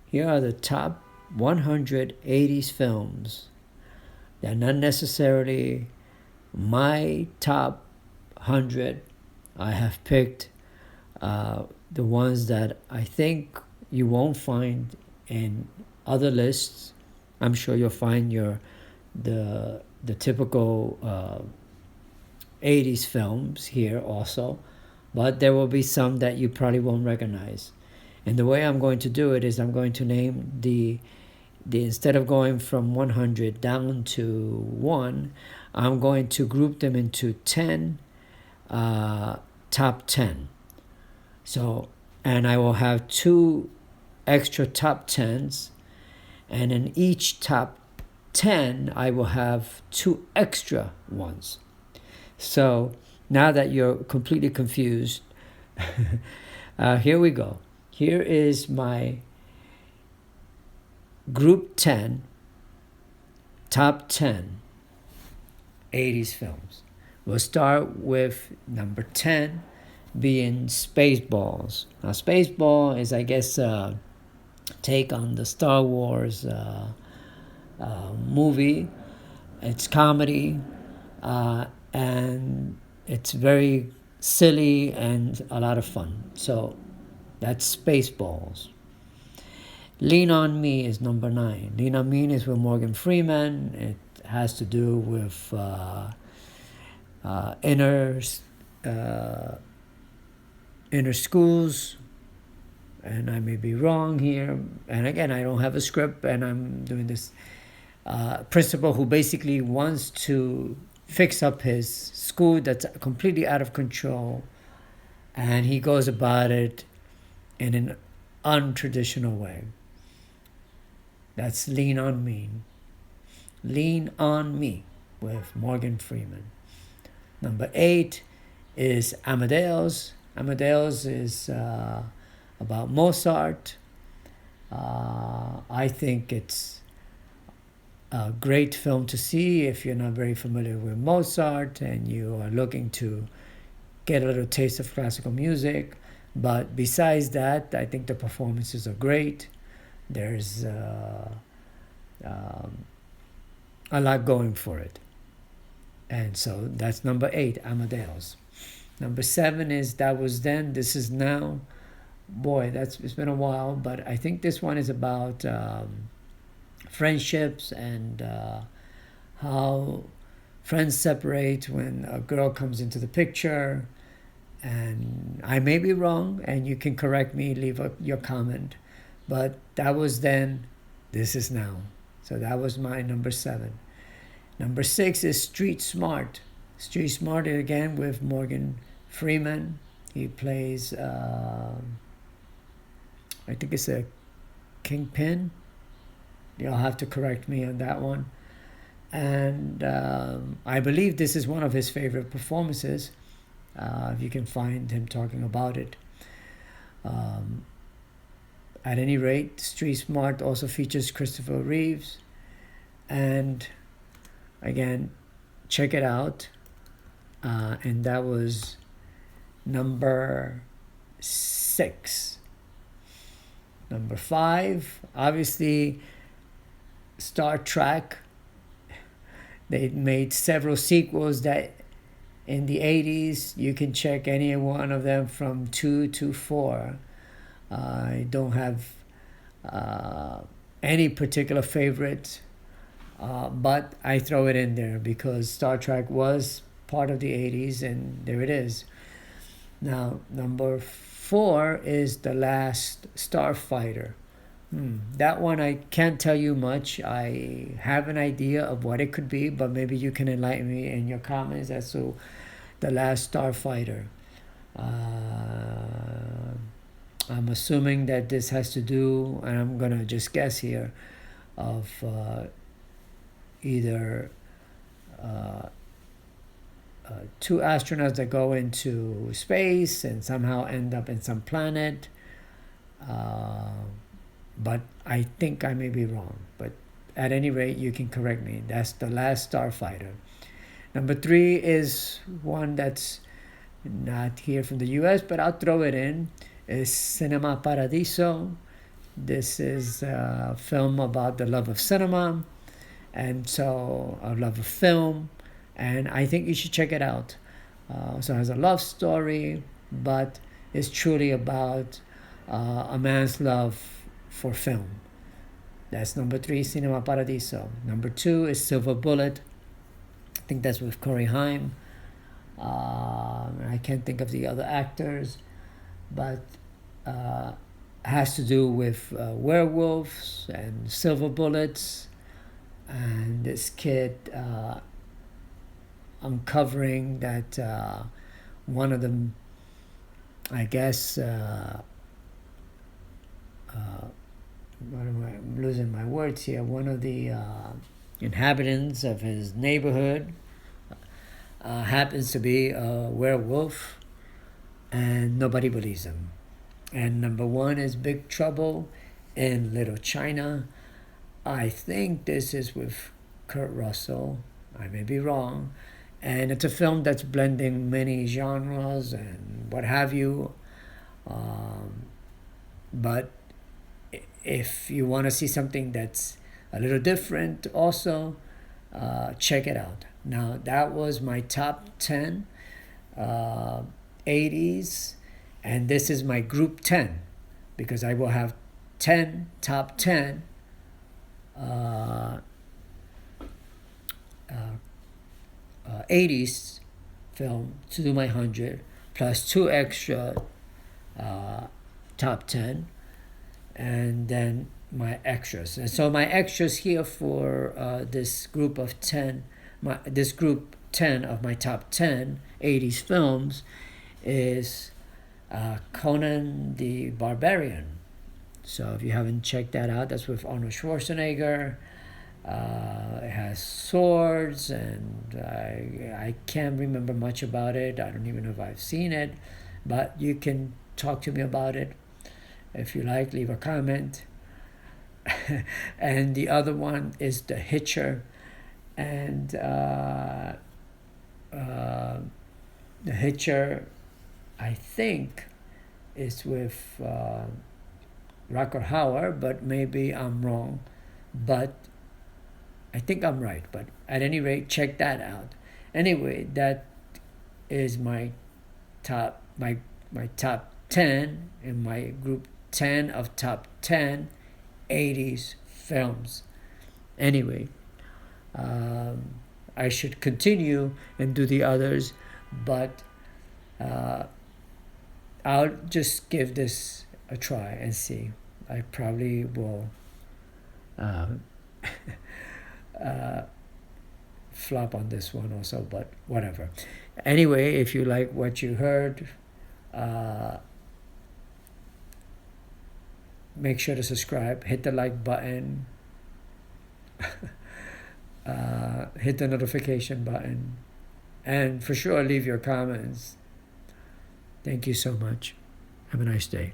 Here are the top 100 80s films. They're not necessarily my top 100. I have picked the ones that I think you won't find in other lists. I'm sure you'll find the typical 80s films here also, but there will be some that you probably won't recognize. And the way I'm going to do it is I'm going to name the instead of going from 100 down to 1, I'm going to group them into 10 top 10. So, and I will have 2 extra top 10s, and in each top 10 I will have 2 extra ones. So now that you're completely confused, here we go. Here is my group 10, top 10 80s films. We'll start with number 10 being Spaceballs. Now, Spaceball is, I guess, a take on the Star Wars movie. It's comedy, and it's very silly and a lot of fun. So that's Spaceballs. Lean on Me is number 9. Lean on Me is with Morgan Freeman. It has to do with inner schools, and I may be wrong here. And again, I don't have a script, and I'm doing this principal who basically wants to fix up his school that's completely out of control, and he goes about it in an untraditional way. That's Lean on Me. Lean on Me with Morgan Freeman. Number 8 is Amadeus. Amadeus is about Mozart. I think it's a great film to see if you're not very familiar with Mozart and you are looking to get a little taste of classical music. But besides that, I think the performances are great. There's a lot going for it. And so that's number 8, Amadeus. Number 7 is That Was Then, This Is Now. Boy, it's been a while, but I think this one is about friendships and how friends separate when a girl comes into the picture. And I may be wrong, and you can correct me, leave your comment. But That Was Then, This Is Now. So that was my number 7. Number 6 is Street Smart. Street Smart again with Morgan Freeman. He plays, I think it's a kingpin. You'll have to correct me on that one. And I believe this is one of his favorite performances, if you can find him talking about it. At any rate, Street Smart also features Christopher Reeves. And again, check it out. And that was number 6. Number 5, obviously, Star Trek. They made several sequels that in the 80s, you can check any one of them from 2 to 4. I don't have any particular favorite, but I throw it in there because Star Trek was part of the 80s, and there it is. Now, number 4 is The Last Starfighter. That one I can't tell you much. I have an idea of what it could be, but maybe you can enlighten me in your comments as to The Last Starfighter. I'm assuming that this has to do, and I'm going to just guess here, of either 2 astronauts that go into space and somehow end up in some planet. But I think I may be wrong. But at any rate, you can correct me. That's The Last Starfighter. Number 3 is one that's not here from the US, but I'll throw it in. Is Cinema Paradiso. This is a film about the love of cinema, and so a love of film, and I think you should check it out. So it has a love story, but it's truly about a man's love for film. That's number 3, Cinema Paradiso. Number 2 is Silver Bullet. I think that's with Corey Haim. I can't think of the other actors, but has to do with werewolves and silver bullets, and this kid uncovering that one of them, I guess, I'm losing my words here. One of the inhabitants of his neighborhood happens to be a werewolf, and nobody believes him. And number 1 is Big Trouble in Little China. I think this is with Kurt Russell. I may be wrong. And it's a film that's blending many genres and what have you. But if you want to see something that's a little different also, check it out. Now, that was my top 10 80s, and this is my group 10, because I will have 10 top 10 80s film to do my 100, plus 2 extra top 10, and then my extras. And so my extras here for this group of 10, this group 10 of my top 10 80s films is Conan the Barbarian. So if you haven't checked that out, that's with Arnold Schwarzenegger. It has swords, and I can't remember much about it. I don't even know if I've seen it, but you can talk to me about it. If you like, leave a comment. And the other one is The Hitcher, and The Hitcher, I think, is with Rutger Hauer, but maybe I'm wrong. But I think I'm right. But at any rate, check that out. Anyway, that is my top top 10 in my group 10 of top 10 80s films. Anyway, I should continue and do the others, but I'll just give this a try and see. I probably will flop on this one also, but whatever. Anyway, if you like what you heard, make sure to subscribe, hit the like button, hit the notification button, and for sure leave your comments. Thank you so much. Have a nice day.